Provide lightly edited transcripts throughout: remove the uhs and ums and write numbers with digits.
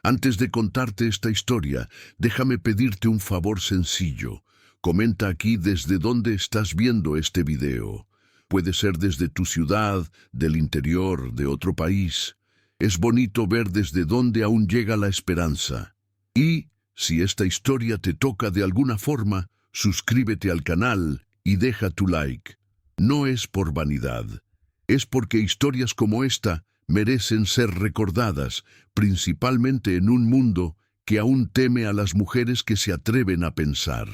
Antes de contarte esta historia, déjame pedirte un favor sencillo. Comenta aquí desde dónde estás viendo este video. Puede ser desde tu ciudad, del interior, de otro país. Es bonito ver desde dónde aún llega la esperanza. Y, si esta historia te toca de alguna forma, suscríbete al canal y deja tu like. No es por vanidad. Es porque historias como esta merecen ser recordadas, principalmente en un mundo que aún teme a las mujeres que se atreven a pensar.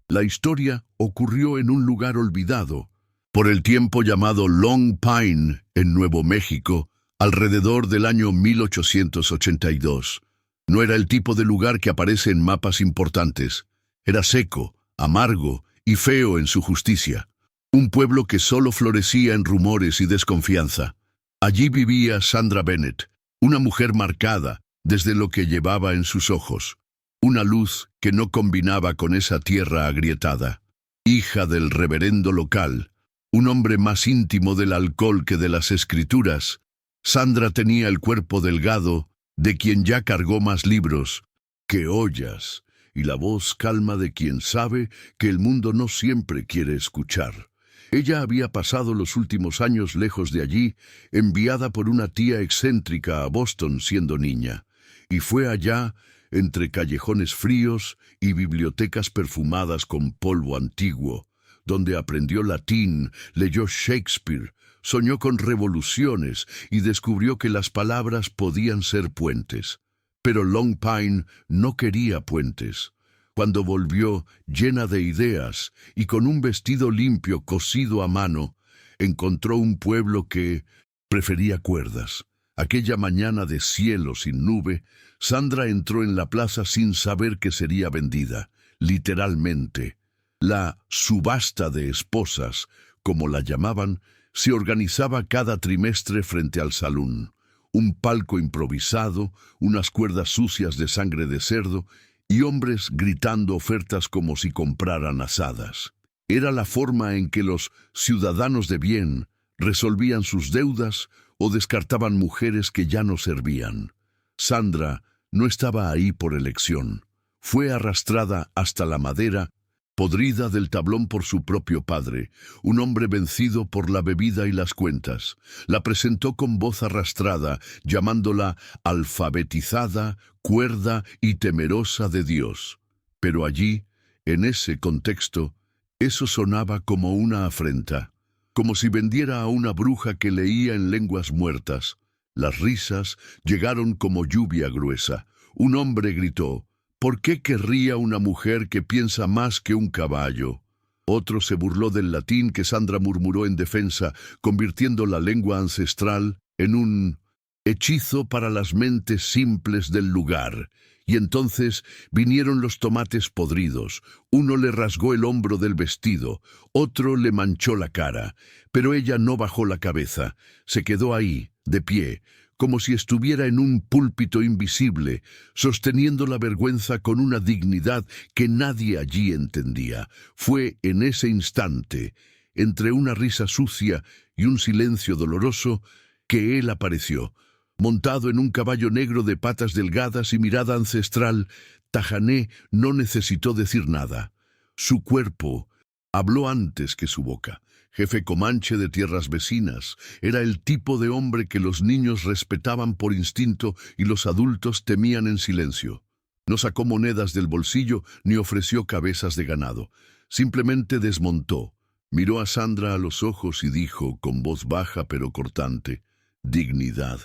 La historia ocurrió en un lugar olvidado, por el tiempo llamado Long Pine, en Nuevo México, alrededor del año 1882. No era el tipo de lugar que aparece en mapas importantes. Era seco, amargo y feo en su justicia. Un pueblo que solo florecía en rumores y desconfianza. Allí vivía Sandra Bennett, una mujer marcada desde lo que llevaba en sus ojos. Una luz que no combinaba con esa tierra agrietada. Hija del reverendo local, un hombre más íntimo del alcohol que de las escrituras, Sandra tenía el cuerpo delgado de quien ya cargó más libros que ollas y la voz calma de quien sabe que el mundo no siempre quiere escuchar. Ella había pasado los últimos años lejos de allí, enviada por una tía excéntrica a Boston siendo niña, y fue allá, entre callejones fríos y bibliotecas perfumadas con polvo antiguo, donde aprendió latín, leyó Shakespeare, soñó con revoluciones y descubrió que las palabras podían ser puentes. Pero Long Pine no quería puentes. Cuando volvió, llena de ideas y con un vestido limpio cosido a mano, encontró un pueblo que prefería cuerdas. Aquella mañana de cielo sin nube, Sandra entró en la plaza sin saber que sería vendida, literalmente. La subasta de esposas, como la llamaban, se organizaba cada trimestre frente al salón. Un palco improvisado, unas cuerdas sucias de sangre de cerdo y hombres gritando ofertas como si compraran asadas. Era la forma en que los ciudadanos de bien resolvían sus deudas o descartaban mujeres que ya no servían. Sandra no estaba ahí por elección. Fue arrastrada hasta la madera, podrida del tablón por su propio padre, un hombre vencido por la bebida y las cuentas. La presentó con voz arrastrada, llamándola alfabetizada, cuerda y temerosa de Dios. Pero allí, en ese contexto, eso sonaba como una afrenta, como si vendiera a una bruja que leía en lenguas muertas. Las risas llegaron como lluvia gruesa. Un hombre gritó: ¿por qué querría una mujer que piensa más que un caballo? Otro se burló del latín que Sandra murmuró en defensa, convirtiendo la lengua ancestral en un hechizo para las mentes simples del lugar. Y entonces vinieron los tomates podridos. Uno le rasgó el hombro del vestido, otro le manchó la cara. Pero ella no bajó la cabeza, se quedó ahí, de pie, como si estuviera en un púlpito invisible, sosteniendo la vergüenza con una dignidad que nadie allí entendía. Fue en ese instante, entre una risa sucia y un silencio doloroso, que él apareció. Montado en un caballo negro de patas delgadas y mirada ancestral, Tajané no necesitó decir nada. Su cuerpo habló antes que su boca. Jefe comanche de tierras vecinas, era el tipo de hombre que los niños respetaban por instinto y los adultos temían en silencio. No sacó monedas del bolsillo ni ofreció cabezas de ganado. Simplemente desmontó, miró a Sandra a los ojos y dijo con voz baja pero cortante: dignidad.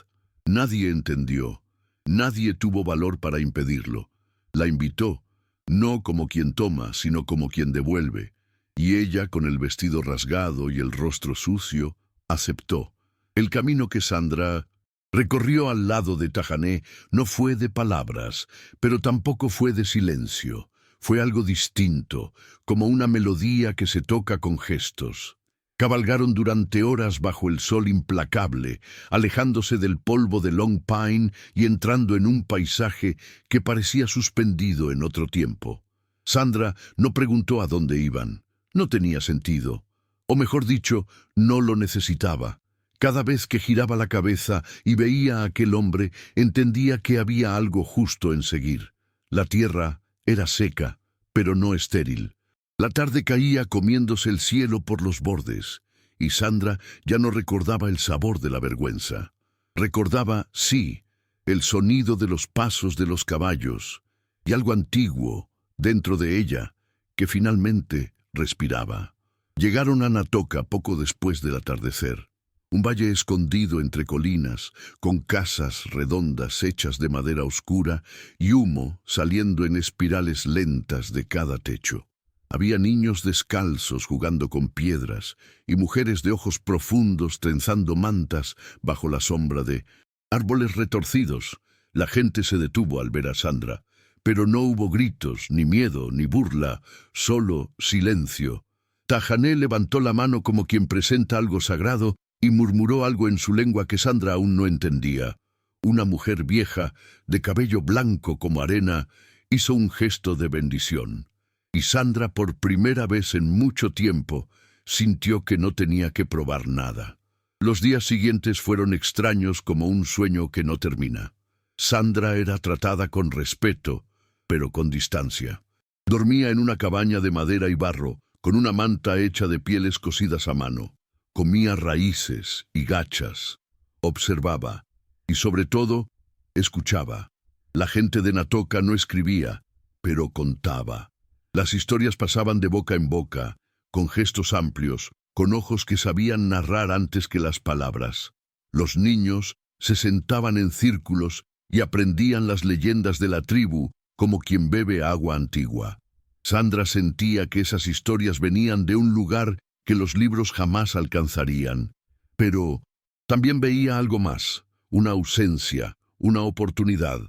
Nadie entendió. Nadie tuvo valor para impedirlo. La invitó, no como quien toma, sino como quien devuelve. Y ella, con el vestido rasgado y el rostro sucio, aceptó. El camino que Sandra recorrió al lado de Tajané no fue de palabras, pero tampoco fue de silencio. Fue algo distinto, como una melodía que se toca con gestos. Cabalgaron durante horas bajo el sol implacable, alejándose del polvo de Long Pine y entrando en un paisaje que parecía suspendido en otro tiempo. Sandra no preguntó a dónde iban. No tenía sentido. O mejor dicho, no lo necesitaba. Cada vez que giraba la cabeza y veía a aquel hombre, entendía que había algo justo en seguir. La tierra era seca, pero no estéril. La tarde caía comiéndose el cielo por los bordes, y Sandra ya no recordaba el sabor de la vergüenza. Recordaba, sí, el sonido de los pasos de los caballos, y algo antiguo, dentro de ella, que finalmente respiraba. Llegaron a Natoca poco después del atardecer. Un valle escondido entre colinas, con casas redondas hechas de madera oscura y humo saliendo en espirales lentas de cada techo. Había niños descalzos jugando con piedras y mujeres de ojos profundos trenzando mantas bajo la sombra de árboles retorcidos. La gente se detuvo al ver a Sandra, pero no hubo gritos, ni miedo, ni burla, solo silencio. Tajané levantó la mano como quien presenta algo sagrado y murmuró algo en su lengua que Sandra aún no entendía. Una mujer vieja, de cabello blanco como arena, hizo un gesto de bendición. Y Sandra, por primera vez en mucho tiempo, sintió que no tenía que probar nada. Los días siguientes fueron extraños como un sueño que no termina. Sandra era tratada con respeto, pero con distancia. Dormía en una cabaña de madera y barro, con una manta hecha de pieles cosidas a mano. Comía raíces y gachas, observaba y sobre todo escuchaba. La gente de Natoca no escribía, pero contaba. Las historias pasaban de boca en boca, con gestos amplios, con ojos que sabían narrar antes que las palabras. Los niños se sentaban en círculos y aprendían las leyendas de la tribu como quien bebe agua antigua. Sandra sentía que esas historias venían de un lugar que los libros jamás alcanzarían. Pero también veía algo más, una ausencia, una oportunidad.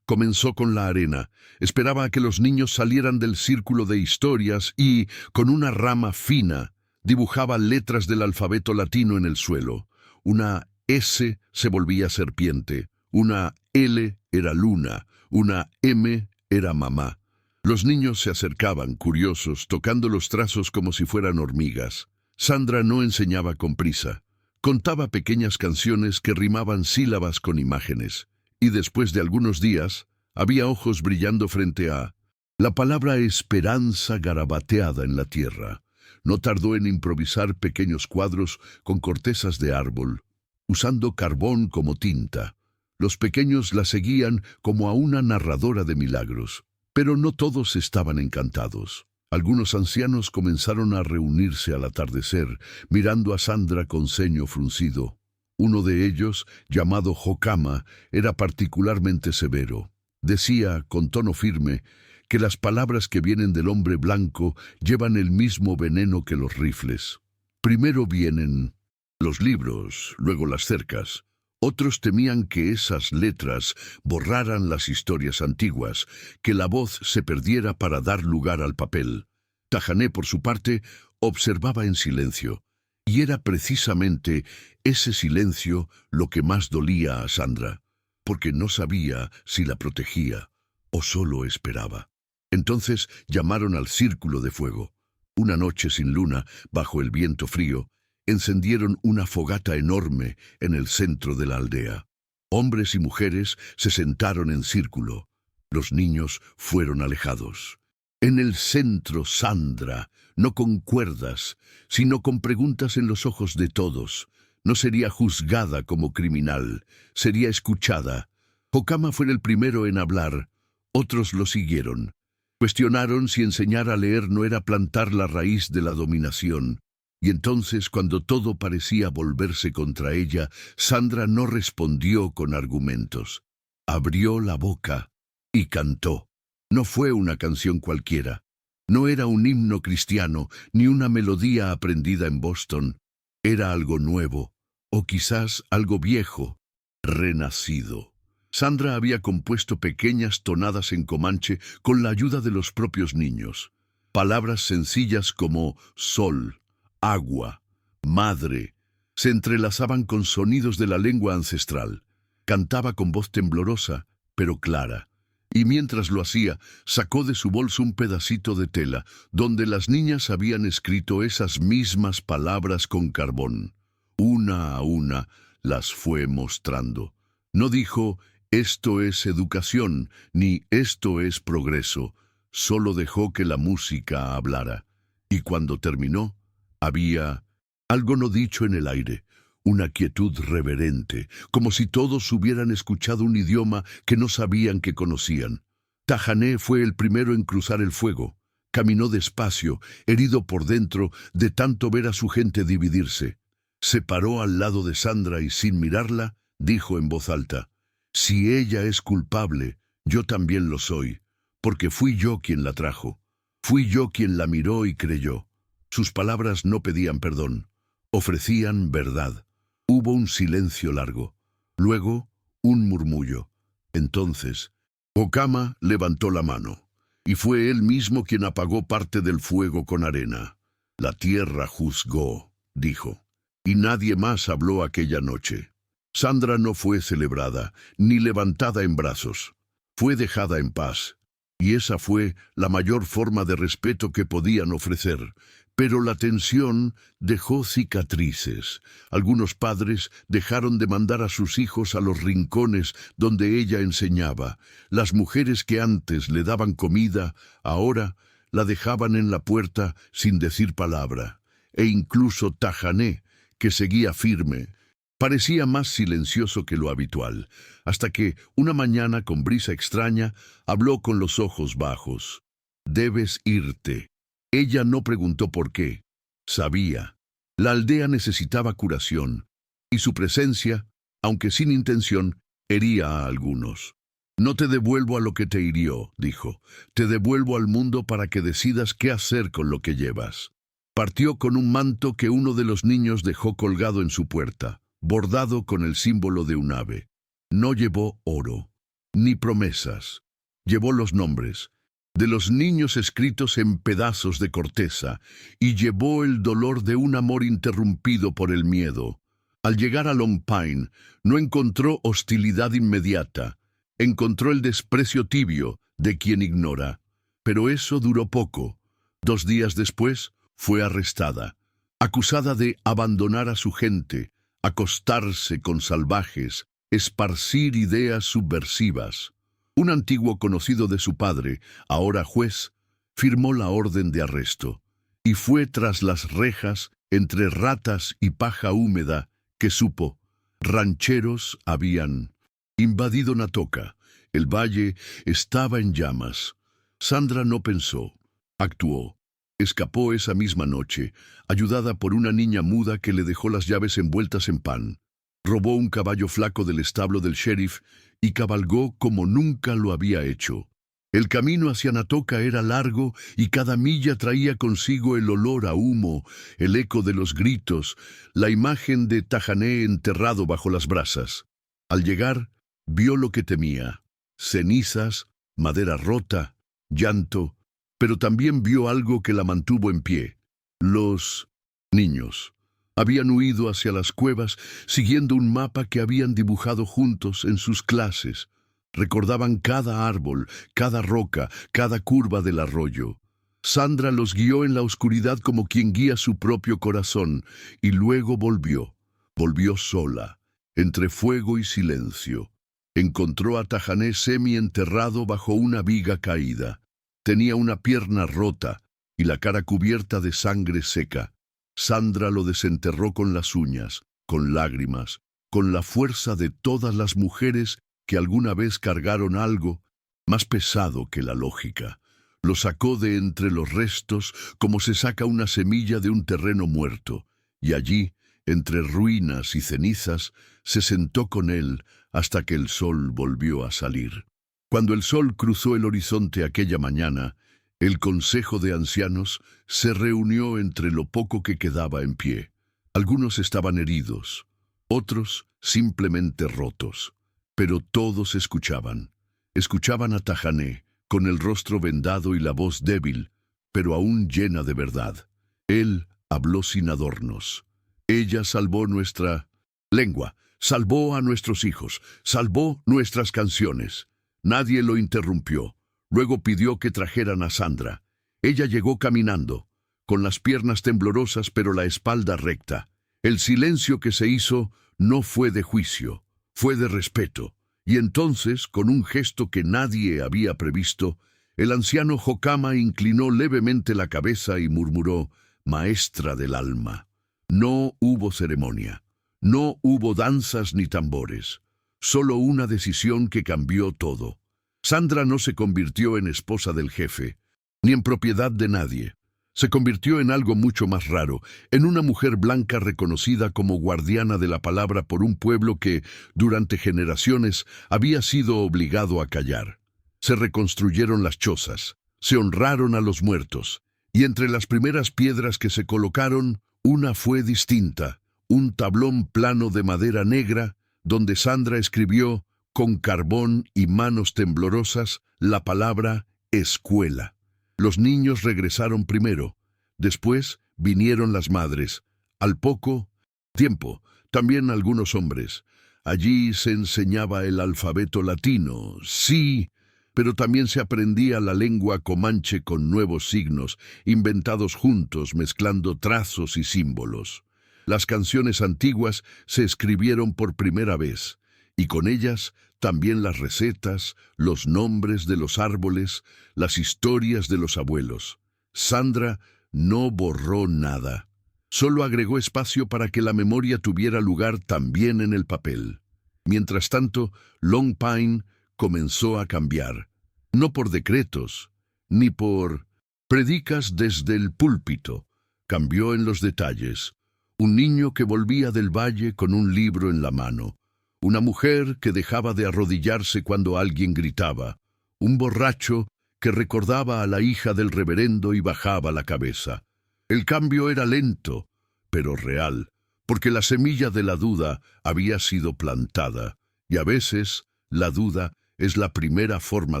Comenzó con la arena, esperaba a que los niños salieran del círculo de historias y, con una rama fina, dibujaba letras del alfabeto latino en el suelo. Una S se volvía serpiente, una L era luna, una M era mamá. Los niños se acercaban, curiosos, tocando los trazos como si fueran hormigas. Sandra no enseñaba con prisa. Contaba pequeñas canciones que rimaban sílabas con imágenes. Y después de algunos días, había ojos brillando frente a la palabra esperanza garabateada en la tierra. No tardó en improvisar pequeños cuadros con cortezas de árbol, usando carbón como tinta. Los pequeños la seguían como a una narradora de milagros. Pero no todos estaban encantados. Algunos ancianos comenzaron a reunirse al atardecer, mirando a Sandra con ceño fruncido. Uno de ellos, llamado Jocama, era particularmente severo. Decía, con tono firme, que las palabras que vienen del hombre blanco llevan el mismo veneno que los rifles. Primero vienen los libros, luego las cercas. Otros temían que esas letras borraran las historias antiguas, que la voz se perdiera para dar lugar al papel. Tajané, por su parte, observaba en silencio, y era precisamente ese silencio lo que más dolía a Sandra, porque no sabía si la protegía o solo esperaba. Entonces llamaron al círculo de fuego. Una noche sin luna, bajo el viento frío, encendieron una fogata enorme en el centro de la aldea. Hombres y mujeres se sentaron en círculo. Los niños fueron alejados. En el centro, Sandra, no con cuerdas, sino con preguntas en los ojos de todos. No sería juzgada como criminal, sería escuchada. Jocama fue el primero en hablar. Otros lo siguieron. Cuestionaron si enseñar a leer no era plantar la raíz de la dominación. Y entonces, cuando todo parecía volverse contra ella, Sandra no respondió con argumentos. Abrió la boca y cantó. No fue una canción cualquiera. No era un himno cristiano, ni una melodía aprendida en Boston. Era algo nuevo, o quizás algo viejo, renacido. Sandra había compuesto pequeñas tonadas en comanche con la ayuda de los propios niños. Palabras sencillas como sol, agua, madre, se entrelazaban con sonidos de la lengua ancestral. Cantaba con voz temblorosa, pero clara. Y mientras lo hacía, sacó de su bolso un pedacito de tela, donde las niñas habían escrito esas mismas palabras con carbón. Una a una las fue mostrando. No dijo, esto es educación, ni esto es progreso. Solo dejó que la música hablara. Y cuando terminó, había algo no dicho en el aire, una quietud reverente, como si todos hubieran escuchado un idioma que no sabían que conocían. Tajané fue el primero en cruzar el fuego. Caminó despacio, herido por dentro de tanto ver a su gente dividirse. Se paró al lado de Sandra y sin mirarla, dijo en voz alta, «Si ella es culpable, yo también lo soy, porque fui yo quien la trajo. Fui yo quien la miró y creyó». Sus palabras no pedían perdón, ofrecían verdad. Hubo un silencio largo, luego un murmullo. Entonces, Okama levantó la mano, y fue él mismo quien apagó parte del fuego con arena. «La tierra juzgó», dijo, y nadie más habló aquella noche. Sandra no fue celebrada, ni levantada en brazos. Fue dejada en paz, y esa fue la mayor forma de respeto que podían ofrecer. Pero la tensión dejó cicatrices. Algunos padres dejaron de mandar a sus hijos a los rincones donde ella enseñaba. Las mujeres que antes le daban comida, ahora la dejaban en la puerta sin decir palabra. E incluso Tajané, que seguía firme, parecía más silencioso que lo habitual, hasta que, una mañana con brisa extraña, habló con los ojos bajos. «Debes irte». Ella no preguntó por qué. Sabía. La aldea necesitaba curación, y su presencia, aunque sin intención, hería a algunos. «No te devuelvo a lo que te hirió», dijo. «Te devuelvo al mundo para que decidas qué hacer con lo que llevas». Partió con un manto que uno de los niños dejó colgado en su puerta, bordado con el símbolo de un ave. No llevó oro, ni promesas. Llevó los nombres de los niños escritos en pedazos de corteza, y llevó el dolor de un amor interrumpido por el miedo. Al llegar a Long Pine, no encontró hostilidad inmediata, encontró el desprecio tibio de quien ignora. Pero eso duró poco. 2 días después, fue arrestada, acusada de abandonar a su gente, acostarse con salvajes, esparcir ideas subversivas. Un antiguo conocido de su padre, ahora juez, firmó la orden de arresto, y fue tras las rejas, entre ratas y paja húmeda, que supo, rancheros habían invadido Natoka. El valle estaba en llamas. Sandra no pensó, actuó. Escapó esa misma noche, ayudada por una niña muda que le dejó las llaves envueltas en pan. Robó un caballo flaco del establo del sheriff y cabalgó como nunca lo había hecho. El camino hacia Natoka era largo y cada milla traía consigo el olor a humo, el eco de los gritos, la imagen de Tajané enterrado bajo las brasas. Al llegar, vio lo que temía: cenizas, madera rota, llanto, pero también vio algo que la mantuvo en pie. Los niños habían huido hacia las cuevas siguiendo un mapa que habían dibujado juntos en sus clases. Recordaban cada árbol, cada roca, cada curva del arroyo. Sandra los guió en la oscuridad como quien guía su propio corazón, y luego volvió. Volvió sola, entre fuego y silencio. Encontró a Tajané semi-enterrado bajo una viga caída. Tenía una pierna rota y la cara cubierta de sangre seca. Sandra lo desenterró con las uñas, con lágrimas, con la fuerza de todas las mujeres que alguna vez cargaron algo más pesado que la lógica. Lo sacó de entre los restos como se saca una semilla de un terreno muerto, y allí, entre ruinas y cenizas, se sentó con él hasta que el sol volvió a salir. Cuando el sol cruzó el horizonte aquella mañana, el consejo de ancianos se reunió entre lo poco que quedaba en pie. Algunos estaban heridos, otros simplemente rotos, pero todos escuchaban. Escuchaban a Tajané, con el rostro vendado y la voz débil, pero aún llena de verdad. Él habló sin adornos. Ella salvó nuestra lengua, salvó a nuestros hijos, salvó nuestras canciones. Nadie lo interrumpió. Luego pidió que trajeran a Sandra. Ella llegó caminando, con las piernas temblorosas pero la espalda recta. El silencio que se hizo no fue de juicio, fue de respeto. Y entonces, con un gesto que nadie había previsto, el anciano Jocama inclinó levemente la cabeza y murmuró: «Maestra del alma». No hubo ceremonia, no hubo danzas ni tambores, solo una decisión que cambió todo. Sandra no se convirtió en esposa del jefe, ni en propiedad de nadie. Se convirtió en algo mucho más raro, en una mujer blanca reconocida como guardiana de la palabra por un pueblo que, durante generaciones, había sido obligado a callar. Se reconstruyeron las chozas, se honraron a los muertos, y entre las primeras piedras que se colocaron, una fue distinta, un tablón plano de madera negra, donde Sandra escribió, con carbón y manos temblorosas, la palabra escuela. Los niños regresaron primero, después vinieron las madres. Al poco tiempo, también algunos hombres. Allí se enseñaba el alfabeto latino, sí, pero también se aprendía la lengua comanche con nuevos signos, inventados juntos, mezclando trazos y símbolos. Las canciones antiguas se escribieron por primera vez, y con ellas también las recetas, los nombres de los árboles, las historias de los abuelos. Sandra no borró nada, solo agregó espacio para que la memoria tuviera lugar también en el papel. Mientras tanto, Long Pine comenzó a cambiar, no por decretos, ni por predicas desde el púlpito. Cambió en los detalles. Un niño que volvía del valle con un libro en la mano. Una mujer que dejaba de arrodillarse cuando alguien gritaba. Un borracho que recordaba a la hija del reverendo y bajaba la cabeza. El cambio era lento, pero real, porque la semilla de la duda había sido plantada, y a veces la duda es la primera forma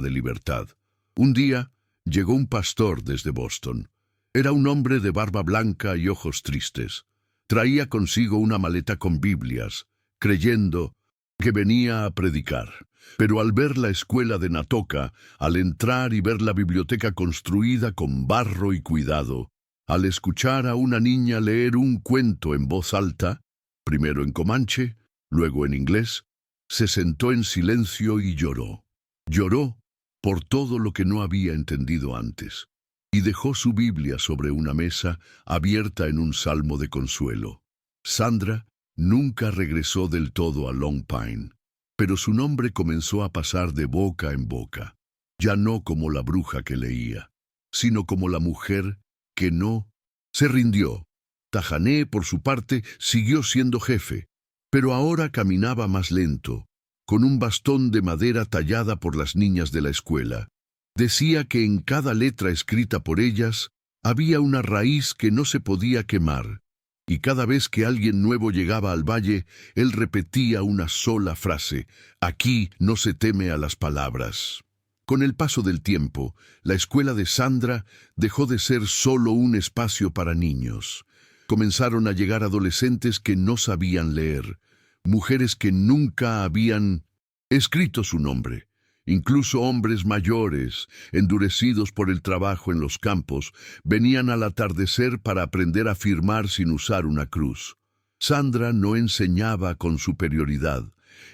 de libertad. Un día llegó un pastor desde Boston. Era un hombre de barba blanca y ojos tristes. Traía consigo una maleta con Biblias, creyendo que venía a predicar. Pero al ver la escuela de Natoka, al entrar y ver la biblioteca construida con barro y cuidado, al escuchar a una niña leer un cuento en voz alta, primero en comanche, luego en inglés, se sentó en silencio y lloró. Lloró por todo lo que no había entendido antes, y dejó su Biblia sobre una mesa abierta en un salmo de consuelo. Sandra nunca regresó del todo a Long Pine, pero su nombre comenzó a pasar de boca en boca, ya no como la bruja que leía, sino como la mujer que no se rindió. Tajané, por su parte, siguió siendo jefe, pero ahora caminaba más lento, con un bastón de madera tallada por las niñas de la escuela. Decía que en cada letra escrita por ellas había una raíz que no se podía quemar, y cada vez que alguien nuevo llegaba al valle, él repetía una sola frase: «Aquí no se teme a las palabras». Con el paso del tiempo, la escuela de Sandra dejó de ser solo un espacio para niños. Comenzaron a llegar adolescentes que no sabían leer, mujeres que nunca habían escrito su nombre. Incluso hombres mayores, endurecidos por el trabajo en los campos, venían al atardecer para aprender a firmar sin usar una cruz. Sandra no enseñaba con superioridad,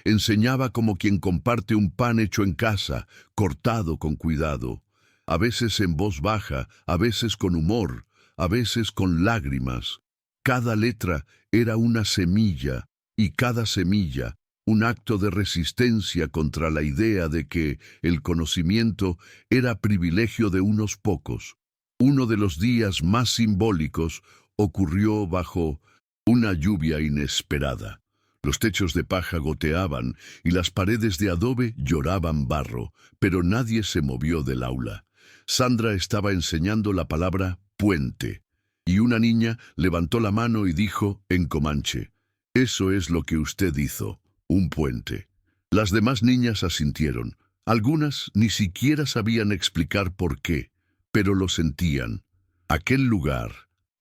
enseñaba como quien comparte un pan hecho en casa, cortado con cuidado, a veces en voz baja, a veces con humor, a veces con lágrimas. Cada letra era una semilla, y cada semilla un acto de resistencia contra la idea de que el conocimiento era privilegio de unos pocos. Uno de los días más simbólicos ocurrió bajo una lluvia inesperada. Los techos de paja goteaban y las paredes de adobe lloraban barro, pero nadie se movió del aula. Sandra estaba enseñando la palabra puente, y una niña levantó la mano y dijo en comanche: «Eso es lo que usted hizo, un puente». Las demás niñas asintieron. Algunas ni siquiera sabían explicar por qué, pero lo sentían. Aquel lugar,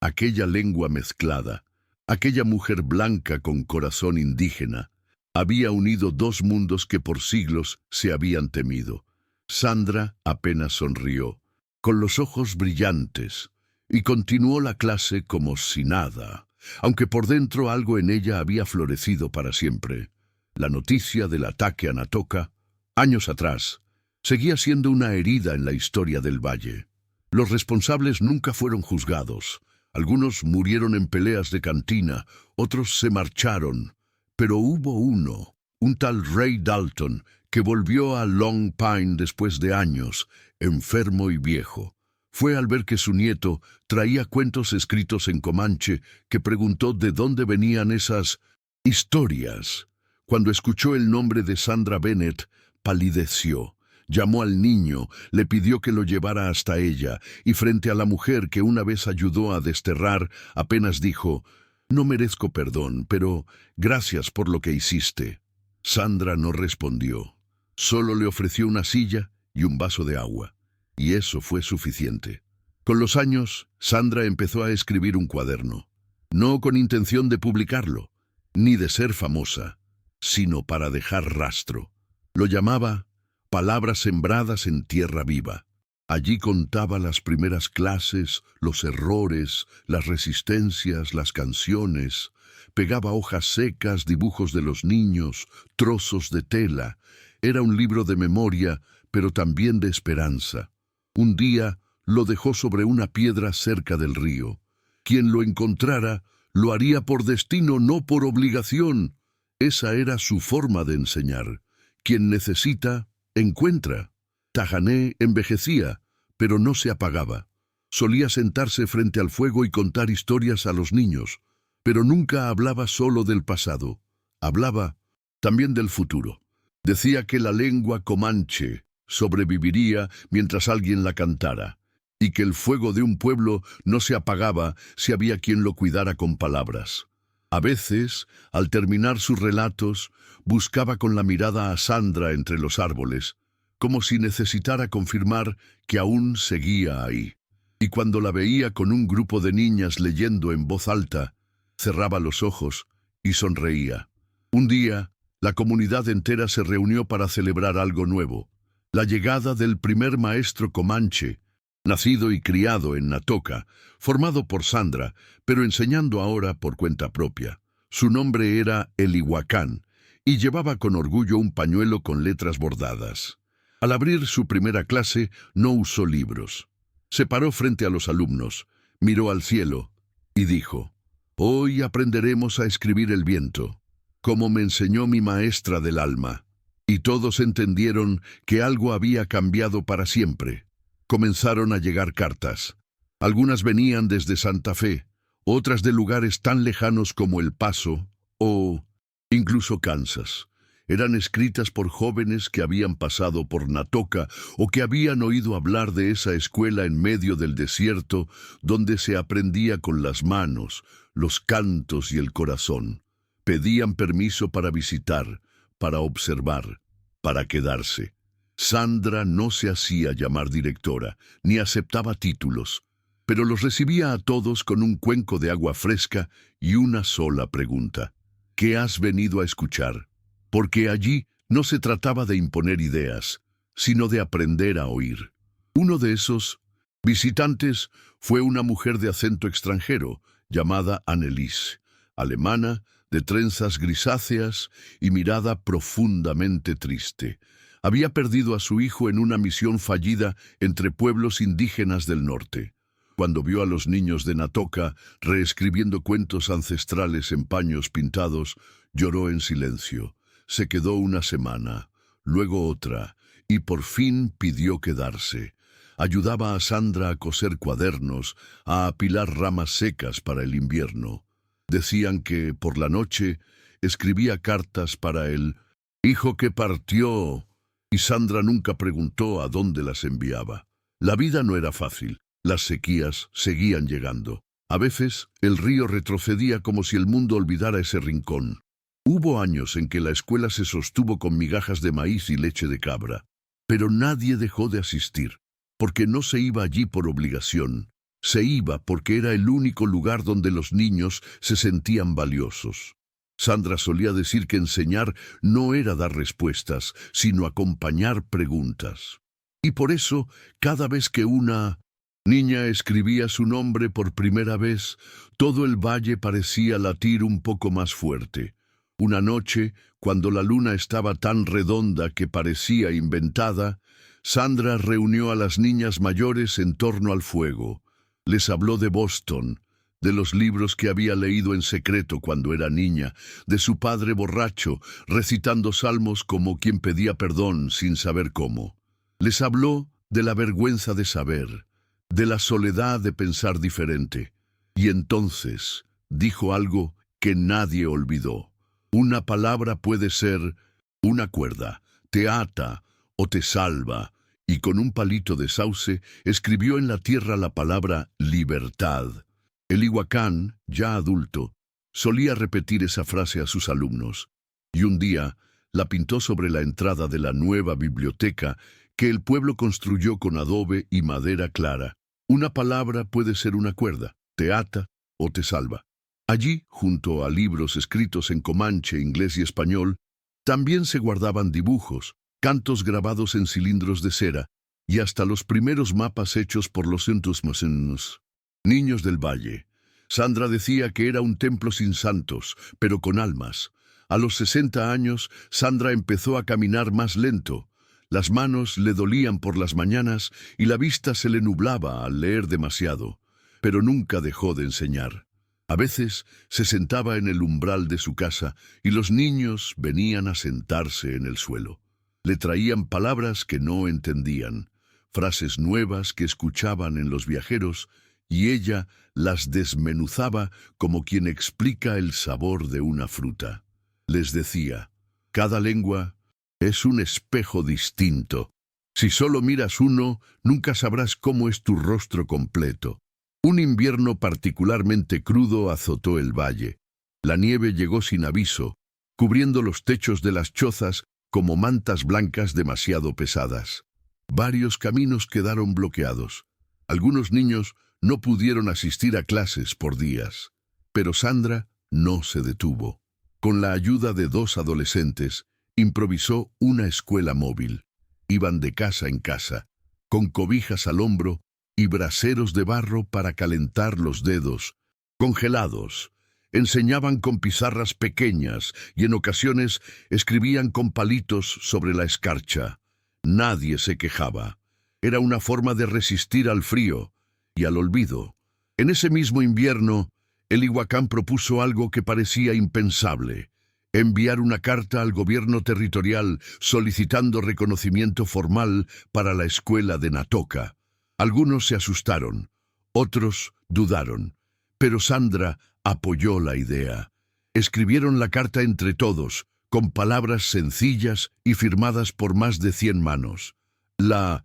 aquella lengua mezclada, aquella mujer blanca con corazón indígena, había unido dos mundos que por siglos se habían temido. Sandra apenas sonrió, con los ojos brillantes, y continuó la clase como si nada. aunque por dentro algo en ella había florecido para siempre. La noticia del ataque a Natoka, años atrás, seguía siendo una herida en la historia del valle. Los responsables nunca fueron juzgados. Algunos murieron en peleas de cantina, otros se marcharon. Pero hubo uno, un tal Ray Dalton, que volvió a Long Pine después de años, enfermo y viejo. Fue al ver que su nieto traía cuentos escritos en comanche que preguntó de dónde venían esas historias. Cuando escuchó el nombre de Sandra Bennett, palideció. Llamó al niño, le pidió que lo llevara hasta ella, y frente a la mujer que una vez ayudó a desterrar, apenas dijo: «No merezco perdón, pero gracias por lo que hiciste». Sandra no respondió. Solo le ofreció una silla y un vaso de agua, y eso fue suficiente. Con los años, Sandra empezó a escribir un cuaderno, no con intención de publicarlo, ni de ser famosa, sino para dejar rastro. Lo llamaba Palabras sembradas en tierra viva. Allí contaba las primeras clases, los errores, las resistencias, las canciones. Pegaba hojas secas, dibujos de los niños, trozos de tela. Era un libro de memoria, pero también de esperanza. Un día lo dejó sobre una piedra cerca del río. Quien lo encontrara lo haría por destino, no por obligación. Esa era su forma de enseñar. Quien necesita, encuentra. Tajané envejecía, pero no se apagaba. Solía sentarse frente al fuego y contar historias a los niños, pero nunca hablaba solo del pasado. Hablaba también del futuro. Decía que la lengua comanche sobreviviría mientras alguien la cantara, y que el fuego de un pueblo no se apagaba si había quien lo cuidara con palabras. A veces, al terminar sus relatos, buscaba con la mirada a Sandra entre los árboles, como si necesitara confirmar que aún seguía ahí. Y cuando la veía con un grupo de niñas leyendo en voz alta, cerraba los ojos y sonreía. Un día, la comunidad entera se reunió para celebrar algo nuevo: la llegada del primer maestro comanche, nacido y criado en Natoka, formado por Sandra, pero enseñando ahora por cuenta propia. Su nombre era Elihuacán, y llevaba con orgullo un pañuelo con letras bordadas. Al abrir su primera clase, no usó libros. Se paró frente a los alumnos, miró al cielo y dijo: «Hoy aprenderemos a escribir el viento, como me enseñó mi maestra del alma». Y todos entendieron que algo había cambiado para siempre. Comenzaron a llegar cartas. Algunas venían desde Santa Fe, otras de lugares tan lejanos como El Paso o incluso Kansas. Eran escritas por jóvenes que habían pasado por Natoka o que habían oído hablar de esa escuela en medio del desierto donde se aprendía con las manos, los cantos y el corazón. Pedían permiso para visitar, para observar, para quedarse. Sandra no se hacía llamar directora, ni aceptaba títulos, pero los recibía a todos con un cuenco de agua fresca y una sola pregunta: ¿qué has venido a escuchar? Porque allí no se trataba de imponer ideas, sino de aprender a oír. Uno de esos visitantes fue una mujer de acento extranjero, llamada Annelies, alemana, de trenzas grisáceas y mirada profundamente triste. Había perdido a su hijo en una misión fallida entre pueblos indígenas del norte. Cuando vio a los niños de Natoka reescribiendo cuentos ancestrales en paños pintados, lloró en silencio. Se quedó una semana, luego otra, y por fin pidió quedarse. Ayudaba a Sandra a coser cuadernos, a apilar ramas secas para el invierno. Decían que, por la noche, escribía cartas para el hijo que partió, y Sandra nunca preguntó a dónde las enviaba. La vida no era fácil, las sequías seguían llegando. A veces, el río retrocedía como si el mundo olvidara ese rincón. Hubo años en que la escuela se sostuvo con migajas de maíz y leche de cabra, pero nadie dejó de asistir, porque no se iba allí por obligación. Se iba porque era el único lugar donde los niños se sentían valiosos. Sandra solía decir que enseñar no era dar respuestas, sino acompañar preguntas. Y por eso, cada vez que una Niña escribía su nombre por primera vez, todo el valle parecía latir un poco más fuerte. Una noche, cuando la luna estaba tan redonda que parecía inventada, Sandra reunió a las niñas mayores en torno al fuego. Les habló de Boston, de los libros que había leído en secreto cuando era niña, de su padre borracho, recitando salmos como quien pedía perdón sin saber cómo. Les habló de la vergüenza de saber, de la soledad de pensar diferente. Y entonces dijo algo que nadie olvidó. Una palabra puede ser una cuerda, te ata o te salva, y con un palito de sauce escribió en la tierra la palabra libertad. Elihuacán, ya adulto, solía repetir esa frase a sus alumnos, y un día la pintó sobre la entrada de la nueva biblioteca que el pueblo construyó con adobe y madera clara. Una palabra puede ser una cuerda, te ata o te salva. Allí, junto a libros escritos en comanche, inglés y español, también se guardaban dibujos, cantos grabados en cilindros de cera, y hasta los primeros mapas hechos por los entusiasmados niños del valle. Sandra decía que era un templo sin santos, pero con almas. A los 60 años, Sandra empezó a caminar más lento. Las manos le dolían por las mañanas y la vista se le nublaba al leer demasiado, pero nunca dejó de enseñar. A veces se sentaba en el umbral de su casa y los niños venían a sentarse en el suelo. Le traían palabras que no entendían, frases nuevas que escuchaban en los viajeros, y ella las desmenuzaba como quien explica el sabor de una fruta. Les decía, cada lengua es un espejo distinto. Si solo miras uno, nunca sabrás cómo es tu rostro completo. Un invierno particularmente crudo azotó el valle. La nieve llegó sin aviso, cubriendo los techos de las chozas como mantas blancas demasiado pesadas. Varios caminos quedaron bloqueados. Algunos niños no pudieron asistir a clases por días. Pero Sandra no se detuvo. Con la ayuda de 2 adolescentes, improvisó una escuela móvil. Iban de casa en casa, con cobijas al hombro y braseros de barro para calentar los dedos, congelados. Enseñaban con pizarras pequeñas y en ocasiones escribían con palitos sobre la escarcha. Nadie se quejaba. Era una forma de resistir al frío y al olvido. En ese mismo invierno, Elihuacán propuso algo que parecía impensable: enviar una carta al gobierno territorial solicitando reconocimiento formal para la escuela de Natoca. Algunos se asustaron, otros dudaron, pero Sandra apoyó la idea. Escribieron la carta entre todos, con palabras sencillas y firmadas por más de 100 manos. La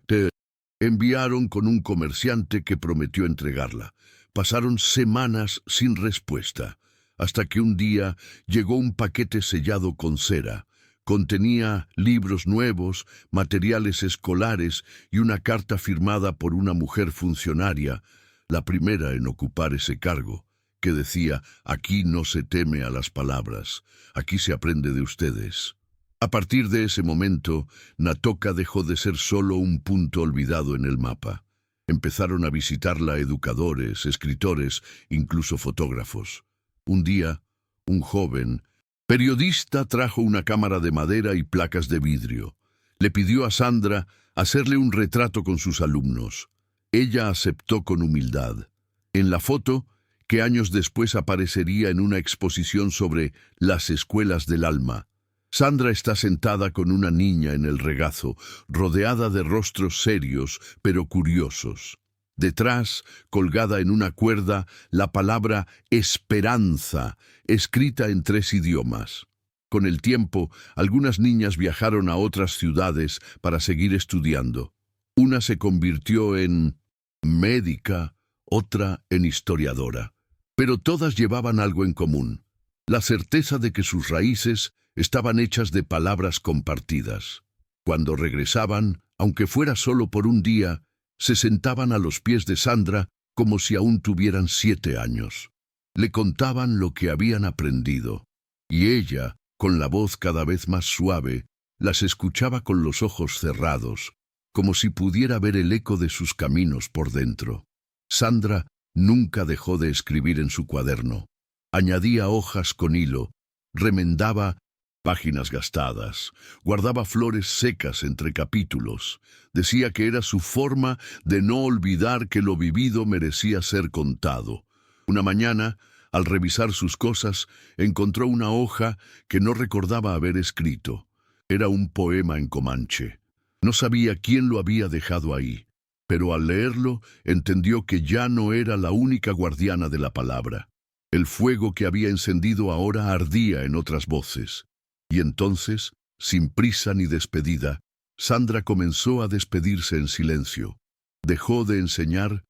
enviaron con un comerciante que prometió entregarla. Pasaron semanas sin respuesta, hasta que un día llegó un paquete sellado con cera. Contenía libros nuevos, materiales escolares y una carta firmada por una mujer funcionaria, la primera en ocupar ese cargo, que decía: aquí no se teme a las palabras, aquí se aprende de ustedes. A partir de ese momento, Natoca dejó de ser solo un punto olvidado en el mapa. Empezaron a visitarla educadores, escritores, incluso fotógrafos. Un día, un joven periodista trajo una cámara de madera y placas de vidrio. Le pidió a Sandra hacerle un retrato con sus alumnos. Ella aceptó con humildad. En la foto, que años después aparecería en una exposición sobre las escuelas del alma, Sandra está sentada con una niña en el regazo, rodeada de rostros serios pero curiosos. Detrás, colgada en una cuerda, la palabra esperanza, escrita en 3 idiomas. Con el tiempo, algunas niñas viajaron a otras ciudades para seguir estudiando. Una se convirtió en médica, otra en historiadora. Pero todas llevaban algo en común: la certeza de que sus raíces estaban hechas de palabras compartidas. Cuando regresaban, aunque fuera solo por un día, se sentaban a los pies de Sandra como si aún tuvieran 7 años. Le contaban lo que habían aprendido, y ella, con la voz cada vez más suave, las escuchaba con los ojos cerrados, como si pudiera ver el eco de sus caminos por dentro. Sandra nunca dejó de escribir en su cuaderno. Añadía hojas con hilo, remendaba páginas gastadas, guardaba flores secas entre capítulos. Decía que era su forma de no olvidar que lo vivido merecía ser contado. Una mañana, al revisar sus cosas, encontró una hoja que no recordaba haber escrito. Era un poema en comanche. No sabía quién lo había dejado ahí, pero al leerlo entendió que ya no era la única guardiana de la palabra. El fuego que había encendido ahora ardía en otras voces. Y entonces, sin prisa ni despedida, Sandra comenzó a despedirse en silencio. Dejó de enseñar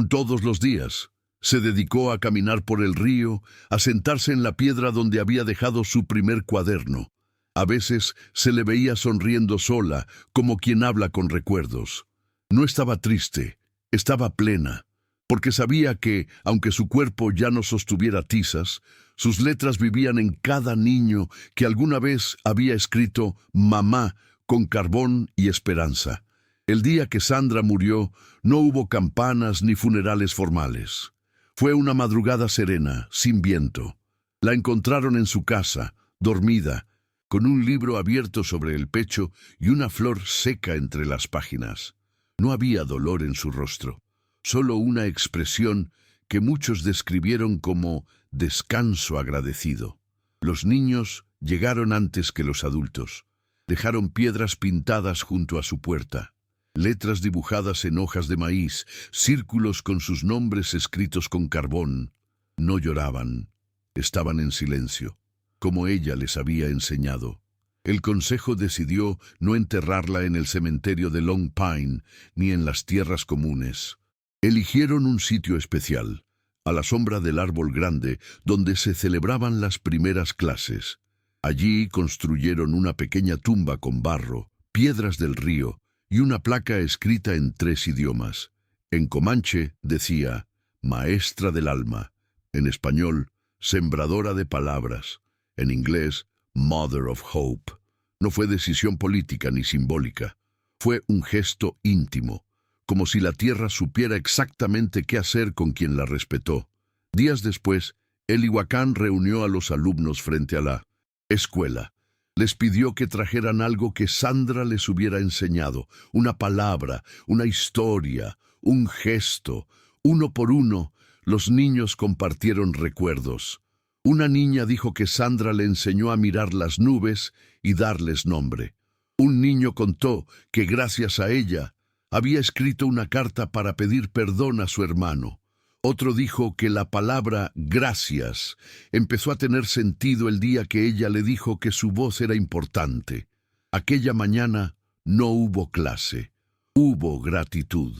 todos los días. Se dedicó a caminar por el río, a sentarse en la piedra donde había dejado su primer cuaderno. A veces se le veía sonriendo sola, como quien habla con recuerdos. No estaba triste, estaba plena, porque sabía que, aunque su cuerpo ya no sostuviera tizas, sus letras vivían en cada niño que alguna vez había escrito mamá con carbón y esperanza. El día que Sandra murió, no hubo campanas ni funerales formales. Fue una madrugada serena, sin viento. La encontraron en su casa, dormida, con un libro abierto sobre el pecho y una flor seca entre las páginas. No había dolor en su rostro, solo una expresión que muchos describieron como descanso agradecido. Los niños llegaron antes que los adultos. Dejaron piedras pintadas junto a su puerta, letras dibujadas en hojas de maíz, círculos con sus nombres escritos con carbón. No lloraban, estaban en silencio, como ella les había enseñado. El consejo decidió no enterrarla en el cementerio de Long Pine ni en las tierras comunes. Eligieron un sitio especial, a la sombra del árbol grande, donde se celebraban las primeras clases. Allí construyeron una pequeña tumba con barro, piedras del río y una placa escrita en 3 idiomas. En comanche decía, maestra del alma. En español, sembradora de palabras. En inglés, Mother of Hope. No fue decisión política ni simbólica. Fue un gesto íntimo, como si la tierra supiera exactamente qué hacer con quien la respetó. Días después, el Ihuacán reunió a los alumnos frente a la escuela. Les pidió que trajeran algo que Sandra les hubiera enseñado, una palabra, una historia, un gesto. Uno por uno, los niños compartieron recuerdos. Una niña dijo que Sandra le enseñó a mirar las nubes y darles nombre. Un niño contó que gracias a ella había escrito una carta para pedir perdón a su hermano. Otro dijo que la palabra gracias empezó a tener sentido el día que ella le dijo que su voz era importante. Aquella mañana no hubo clase, hubo gratitud,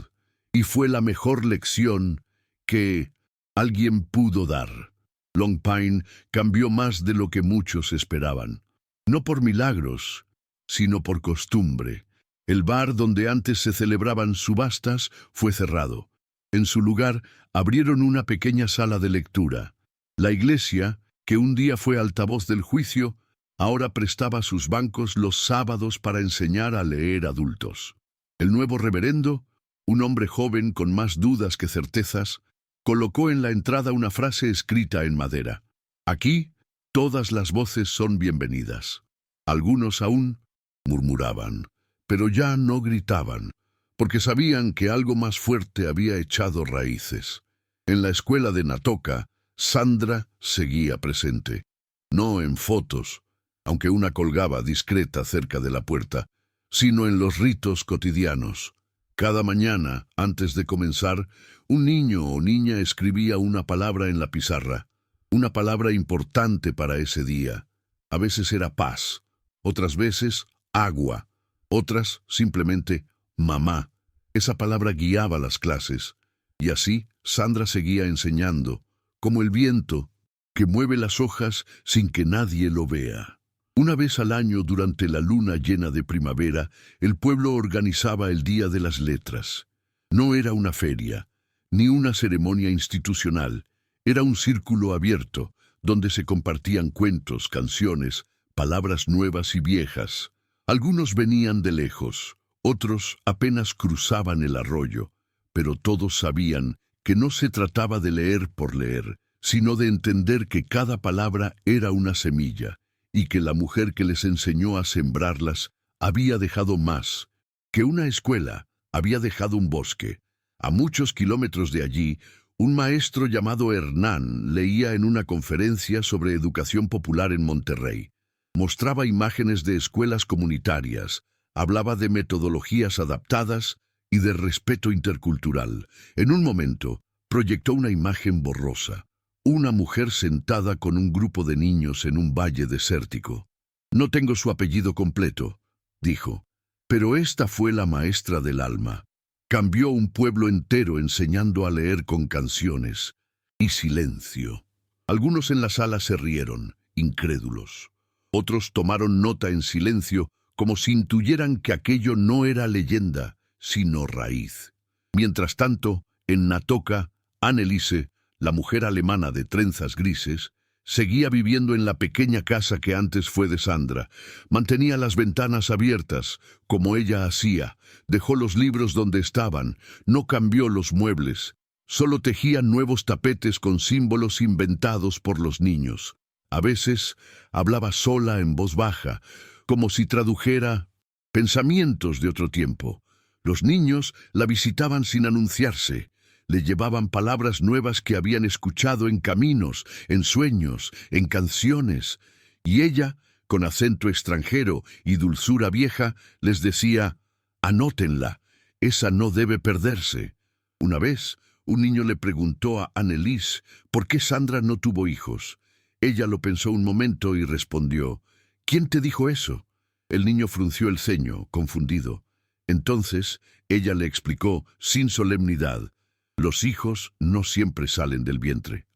y fue la mejor lección que alguien pudo dar. Long Pine cambió más de lo que muchos esperaban. No por milagros, sino por costumbre. El bar donde antes se celebraban subastas fue cerrado. En su lugar, abrieron una pequeña sala de lectura. La iglesia, que un día fue altavoz del juicio, ahora prestaba sus bancos los sábados para enseñar a leer adultos. El nuevo reverendo, un hombre joven con más dudas que certezas, colocó en la entrada una frase escrita en madera. Aquí, todas las voces son bienvenidas. Algunos aún murmuraban, pero ya no gritaban, porque sabían que algo más fuerte había echado raíces. En la escuela de Natoka, Sandra seguía presente. No en fotos, aunque una colgaba discreta cerca de la puerta, sino en los ritos cotidianos. Cada mañana, antes de comenzar, un niño o niña escribía una palabra en la pizarra, una palabra importante para ese día. A veces era paz, otras veces agua, otras simplemente mamá. Esa palabra guiaba las clases, y así Sandra seguía enseñando, como el viento que mueve las hojas sin que nadie lo vea. Una vez al año, durante la luna llena de primavera, el pueblo organizaba el Día de las Letras. No era una feria, ni una ceremonia institucional. Era un círculo abierto, donde se compartían cuentos, canciones, palabras nuevas y viejas. Algunos venían de lejos, otros apenas cruzaban el arroyo, pero todos sabían que no se trataba de leer por leer, sino de entender que cada palabra era una semilla, y que la mujer que les enseñó a sembrarlas había dejado más que una escuela, había dejado un bosque. A muchos kilómetros de allí, un maestro llamado Hernán leía en una conferencia sobre educación popular en Monterrey. Mostraba imágenes de escuelas comunitarias, hablaba de metodologías adaptadas y de respeto intercultural. En un momento, proyectó una imagen borrosa. Una mujer sentada con un grupo de niños en un valle desértico. No tengo su apellido completo, dijo, pero esta fue la maestra del alma. Cambió un pueblo entero enseñando a leer con canciones y silencio. Algunos en la sala se rieron, incrédulos. Otros tomaron nota en silencio, como si intuyeran que aquello no era leyenda, sino raíz. Mientras tanto, en Natoka, Anneliese, la mujer alemana de trenzas grises, seguía viviendo en la pequeña casa que antes fue de Sandra. Mantenía las ventanas abiertas, como ella hacía. Dejó los libros donde estaban. No cambió los muebles. Solo tejía nuevos tapetes con símbolos inventados por los niños. A veces hablaba sola en voz baja, como si tradujera pensamientos de otro tiempo. Los niños la visitaban sin anunciarse. Le llevaban palabras nuevas que habían escuchado en caminos, en sueños, en canciones, y ella, con acento extranjero y dulzura vieja, les decía: «Anótenla, esa no debe perderse». Una vez, un niño le preguntó a Anneliese por qué Sandra no tuvo hijos. Ella lo pensó un momento y respondió: «¿Quién te dijo eso?». El niño frunció el ceño, confundido. Entonces, ella le explicó, sin solemnidad: «Los hijos no siempre salen del vientre.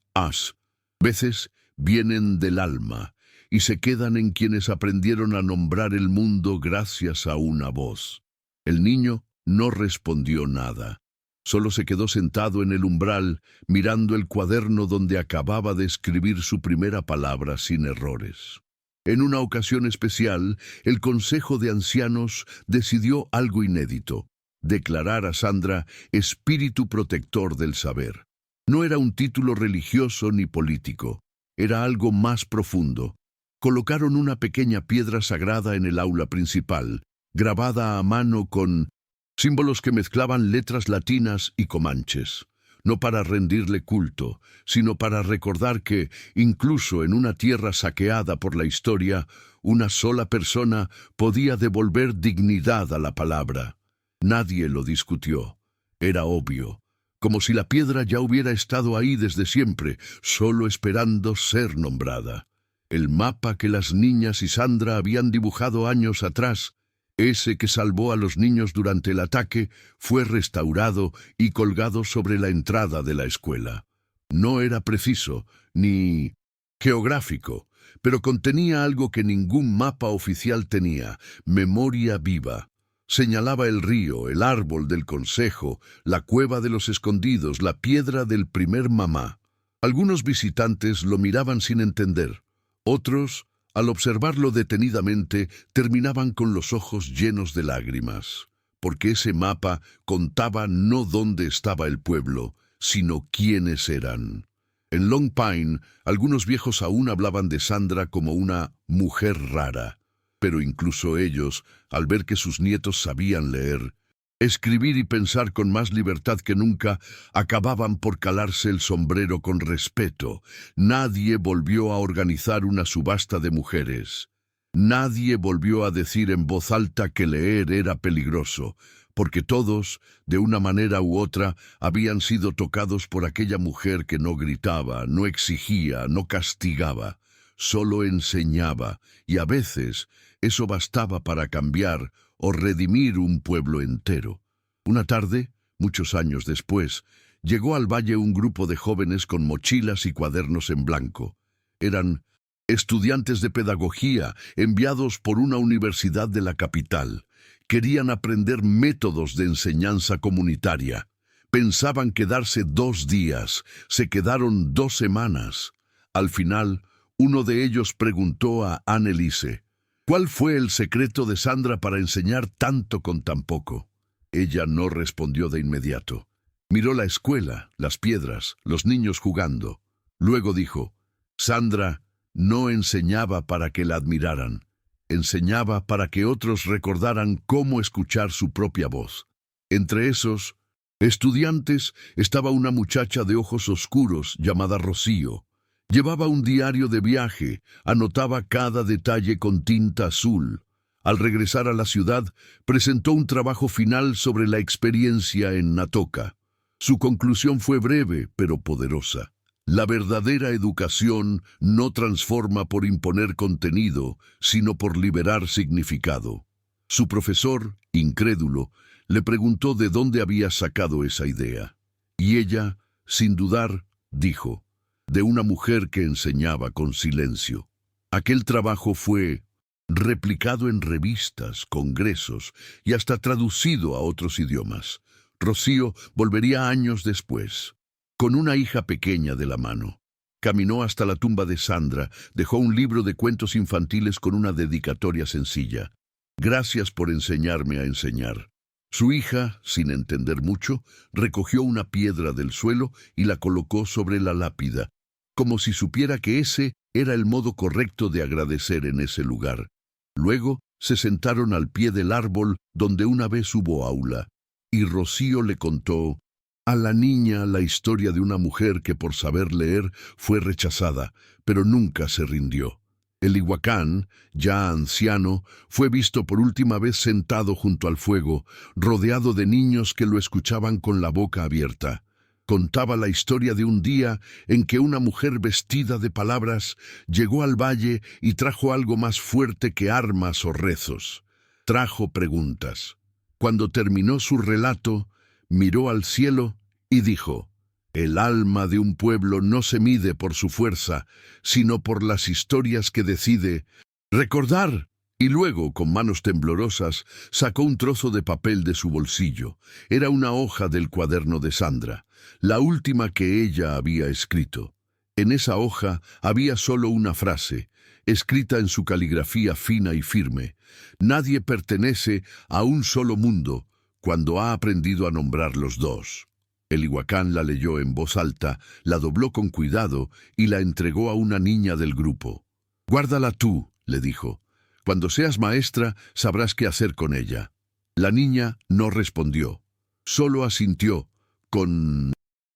Veces vienen del alma y se quedan en quienes aprendieron a nombrar el mundo gracias a una voz». El niño no respondió nada. Solo se quedó sentado en el umbral, mirando el cuaderno donde acababa de escribir su primera palabra sin errores. En una ocasión especial, el Consejo de Ancianos decidió algo inédito: declarar a Sandra espíritu protector del saber. No era un título religioso ni político, era algo más profundo. Colocaron una pequeña piedra sagrada en el aula principal, grabada a mano con símbolos que mezclaban letras latinas y comanches. No para rendirle culto, sino para recordar que, incluso en una tierra saqueada por la historia, una sola persona podía devolver dignidad a la palabra. Nadie lo discutió. Era obvio, como si la piedra ya hubiera estado ahí desde siempre, solo esperando ser nombrada. El mapa que las niñas y Sandra habían dibujado años atrás, ese que salvó a los niños durante el ataque, fue restaurado y colgado sobre la entrada de la escuela. No era preciso, ni geográfico, pero contenía algo que ningún mapa oficial tenía: memoria viva. Señalaba el río, el árbol del consejo, la cueva de los escondidos, la piedra del primer mamá. Algunos visitantes lo miraban sin entender. Otros, al observarlo detenidamente, terminaban con los ojos llenos de lágrimas, porque ese mapa contaba no dónde estaba el pueblo, sino quiénes eran. En Long Pine, algunos viejos aún hablaban de Sandra como una mujer rara. Pero incluso ellos, al ver que sus nietos sabían leer, escribir y pensar con más libertad que nunca, acababan por calarse el sombrero con respeto. Nadie volvió a organizar una subasta de mujeres. Nadie volvió a decir en voz alta que leer era peligroso, porque todos, de una manera u otra, habían sido tocados por aquella mujer que no gritaba, no exigía, no castigaba, solo enseñaba, y a veces eso bastaba para cambiar o redimir un pueblo entero. Una tarde, muchos años después, llegó al valle un grupo de jóvenes con mochilas y cuadernos en blanco. Eran estudiantes de pedagogía enviados por una universidad de la capital. Querían aprender métodos de enseñanza comunitaria. Pensaban quedarse 2 días, se quedaron 2 semanas. Al final, uno de ellos preguntó a Anneliese: ¿cuál fue el secreto de Sandra para enseñar tanto con tan poco? Ella no respondió de inmediato. Miró la escuela, las piedras, los niños jugando. Luego dijo, Sandra no enseñaba para que la admiraran, enseñaba para que otros recordaran cómo escuchar su propia voz. Entre esos estudiantes estaba una muchacha de ojos oscuros llamada Rocío. Llevaba un diario de viaje, anotaba cada detalle con tinta azul. Al regresar a la ciudad, presentó un trabajo final sobre la experiencia en Natoka. Su conclusión fue breve, pero poderosa. La verdadera educación no transforma por imponer contenido, sino por liberar significado. Su profesor, incrédulo, le preguntó de dónde había sacado esa idea. Y ella, sin dudar, dijo, de una mujer que enseñaba con silencio. Aquel trabajo fue replicado en revistas, congresos y hasta traducido a otros idiomas. Rocío volvería años después, con una hija pequeña de la mano. Caminó hasta la tumba de Sandra, dejó un libro de cuentos infantiles con una dedicatoria sencilla. Gracias por enseñarme a enseñar. Su hija, sin entender mucho, recogió una piedra del suelo y la colocó sobre la lápida, como si supiera que ese era el modo correcto de agradecer en ese lugar. Luego se sentaron al pie del árbol donde una vez hubo aula, y Rocío le contó a la niña la historia de una mujer que por saber leer fue rechazada, pero nunca se rindió. Elihuacán, ya anciano, fue visto por última vez sentado junto al fuego, rodeado de niños que lo escuchaban con la boca abierta. Contaba la historia de un día en que una mujer vestida de palabras llegó al valle y trajo algo más fuerte que armas o rezos. Trajo preguntas. Cuando terminó su relato, miró al cielo y dijo, el alma de un pueblo no se mide por su fuerza, sino por las historias que decide recordar. Y luego, con manos temblorosas, sacó un trozo de papel de su bolsillo. Era una hoja del cuaderno de Sandra, la última que ella había escrito. En esa hoja había solo una frase, escrita en su caligrafía fina y firme. Nadie pertenece a un solo mundo cuando ha aprendido a nombrar los dos. Elihuacán la leyó en voz alta, la dobló con cuidado y la entregó a una niña del grupo. «Guárdala tú», le dijo. «Cuando seas maestra, sabrás qué hacer con ella». La niña no respondió, solo asintió, con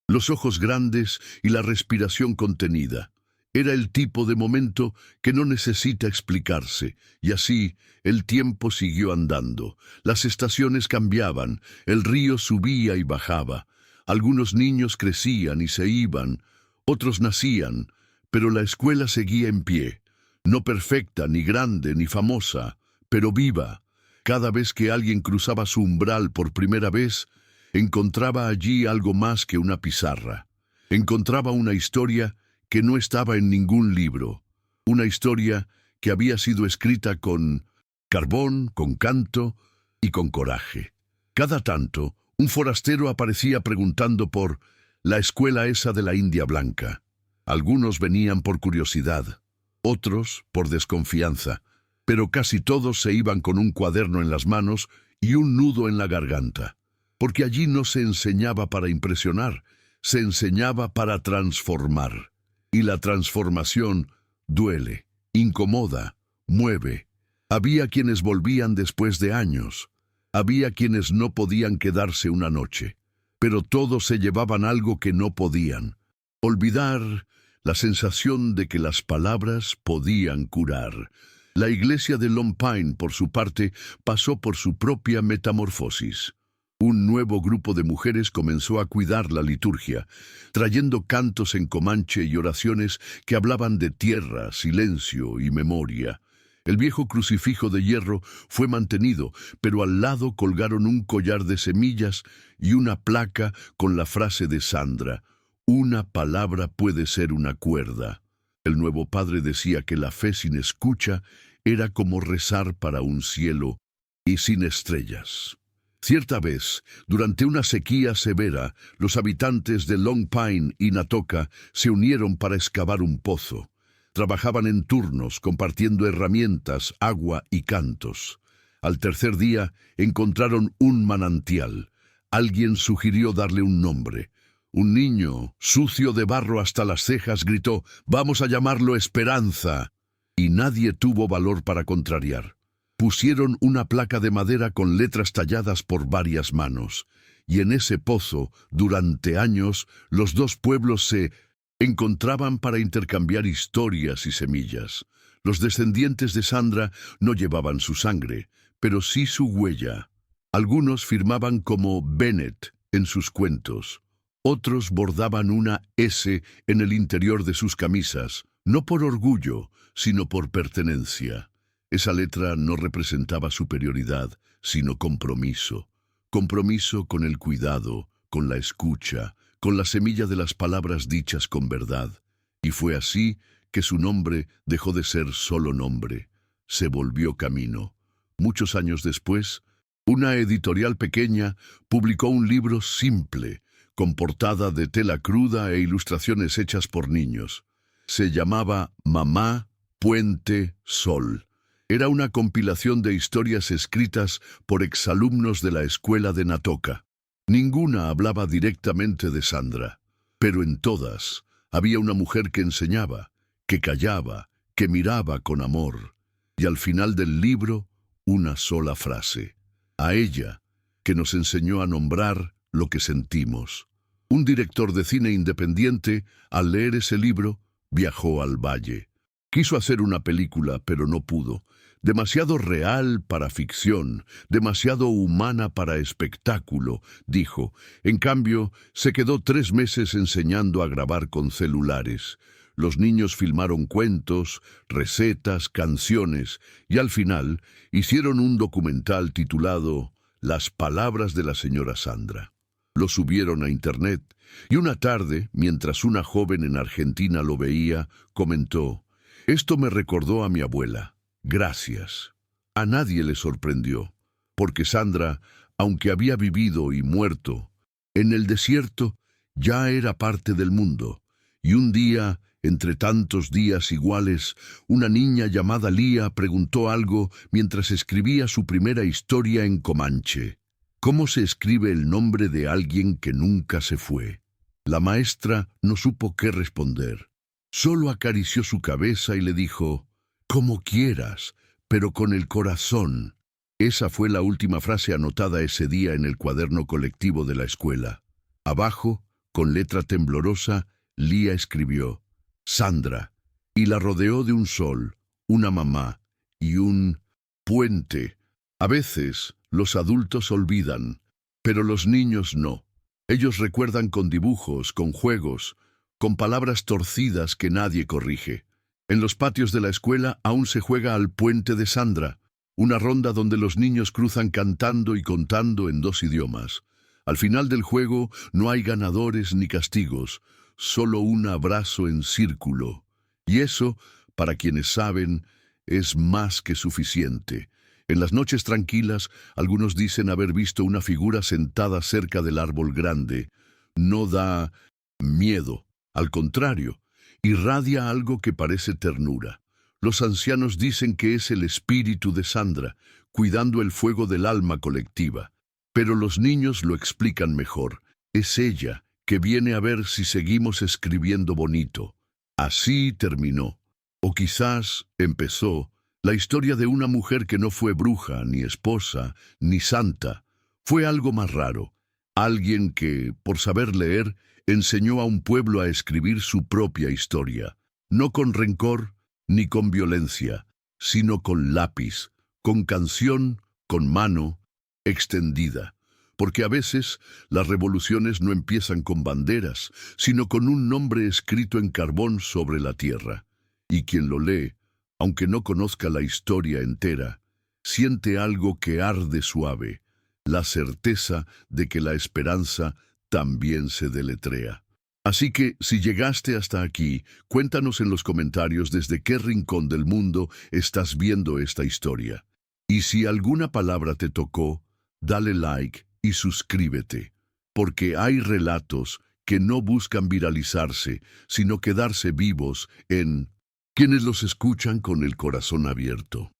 los ojos grandes y la respiración contenida. Era el tipo de momento que no necesita explicarse, y así el tiempo siguió andando. Las estaciones cambiaban, el río subía y bajaba. Algunos niños crecían y se iban, otros nacían, pero la escuela seguía en pie. No perfecta, ni grande, ni famosa, pero viva. Cada vez que alguien cruzaba su umbral por primera vez, encontraba allí algo más que una pizarra. Encontraba una historia que no estaba en ningún libro. Una historia que había sido escrita con carbón, con canto y con coraje. Cada tanto, un forastero aparecía preguntando por la escuela esa de la India Blanca. Algunos venían por curiosidad, otros por desconfianza, pero casi todos se iban con un cuaderno en las manos y un nudo en la garganta, porque allí no se enseñaba para impresionar, se enseñaba para transformar. Y la transformación duele, incomoda, mueve. Había quienes volvían después de años, había quienes no podían quedarse una noche, pero todos se llevaban algo que no podían: olvidar la sensación de que las palabras podían curar. La iglesia de Long Pine, por su parte, pasó por su propia metamorfosis. Un nuevo grupo de mujeres comenzó a cuidar la liturgia, trayendo cantos en comanche y oraciones que hablaban de tierra, silencio y memoria. El viejo crucifijo de hierro fue mantenido, pero al lado colgaron un collar de semillas y una placa con la frase de Sandra: «Una palabra puede ser una cuerda». El nuevo padre decía que la fe sin escucha era como rezar para un cielo y sin estrellas. Cierta vez, durante una sequía severa, los habitantes de Long Pine y Natoka se unieron para excavar un pozo. Trabajaban en turnos, compartiendo herramientas, agua y cantos. Al tercer día encontraron un manantial. Alguien sugirió darle un nombre. Un niño, sucio de barro hasta las cejas, gritó: «Vamos a llamarlo Esperanza». Y nadie tuvo valor para contrariar. Pusieron una placa de madera con letras talladas por varias manos. Y en ese pozo, durante años, los dos pueblos se encontraban para intercambiar historias y semillas. Los descendientes de Sandra no llevaban su sangre, pero sí su huella. Algunos firmaban como Bennett en sus cuentos. Otros bordaban una S en el interior de sus camisas, no por orgullo, sino por pertenencia. Esa letra no representaba superioridad, sino compromiso. Compromiso con el cuidado, con la escucha, con la semilla de las palabras dichas con verdad. Y fue así que su nombre dejó de ser solo nombre. Se volvió camino. Muchos años después, una editorial pequeña publicó un libro simple, con portada de tela cruda e ilustraciones hechas por niños. Se llamaba Mamá, Puente, Sol. Era una compilación de historias escritas por exalumnos de la escuela de Natoka. Ninguna hablaba directamente de Sandra, pero en todas había una mujer que enseñaba, que callaba, que miraba con amor. Y al final del libro, una sola frase: a ella, que nos enseñó a nombrar lo que sentimos. Un director de cine independiente, al leer ese libro, viajó al valle. Quiso hacer una película, pero no pudo. Demasiado real para ficción, demasiado humana para espectáculo, dijo. En cambio, se quedó 3 meses enseñando a grabar con celulares. Los niños filmaron cuentos, recetas, canciones, y al final hicieron un documental titulado Las palabras de la señora Sandra. Lo subieron a internet, y una tarde, mientras una joven en Argentina lo veía, comentó: «Esto me recordó a mi abuela. Gracias». A nadie le sorprendió, porque Sandra, aunque había vivido y muerto en el desierto, ya era parte del mundo. Y un día, entre tantos días iguales, una niña llamada Lía preguntó algo mientras escribía su primera historia en comanche. ¿Cómo se escribe el nombre de alguien que nunca se fue? La maestra no supo qué responder. Solo acarició su cabeza y le dijo: «Como quieras, pero con el corazón». Esa fue la última frase anotada ese día en el cuaderno colectivo de la escuela. Abajo, con letra temblorosa, Lía escribió: «Sandra», y la rodeó de un sol, una mamá y un puente. A veces los adultos olvidan, pero los niños no. Ellos recuerdan con dibujos, con juegos, con palabras torcidas que nadie corrige. En los patios de la escuela aún se juega al puente de Sandra, una ronda donde los niños cruzan cantando y contando en 2 idiomas. Al final del juego no hay ganadores ni castigos, solo un abrazo en círculo. Y eso, para quienes saben, es más que suficiente. En las noches tranquilas, algunos dicen haber visto una figura sentada cerca del árbol grande. No da miedo, al contrario, irradia algo que parece ternura. Los ancianos dicen que es el espíritu de Sandra, cuidando el fuego del alma colectiva. Pero los niños lo explican mejor. Es ella que viene a ver si seguimos escribiendo bonito. Así terminó, o quizás empezó, la historia de una mujer que no fue bruja, ni esposa, ni santa. Fue algo más raro. Alguien que, por saber leer, enseñó a un pueblo a escribir su propia historia. No con rencor, ni con violencia, sino con lápiz, con canción, con mano extendida. Porque a veces las revoluciones no empiezan con banderas, sino con un nombre escrito en carbón sobre la tierra. Y quien lo lee, aunque no conozca la historia entera, siente algo que arde suave, la certeza de que la esperanza también se deletrea. Así que, si llegaste hasta aquí, cuéntanos en los comentarios desde qué rincón del mundo estás viendo esta historia. Y si alguna palabra te tocó, dale like y suscríbete, porque hay relatos que no buscan viralizarse, sino quedarse vivos en quienes los escuchan con el corazón abierto.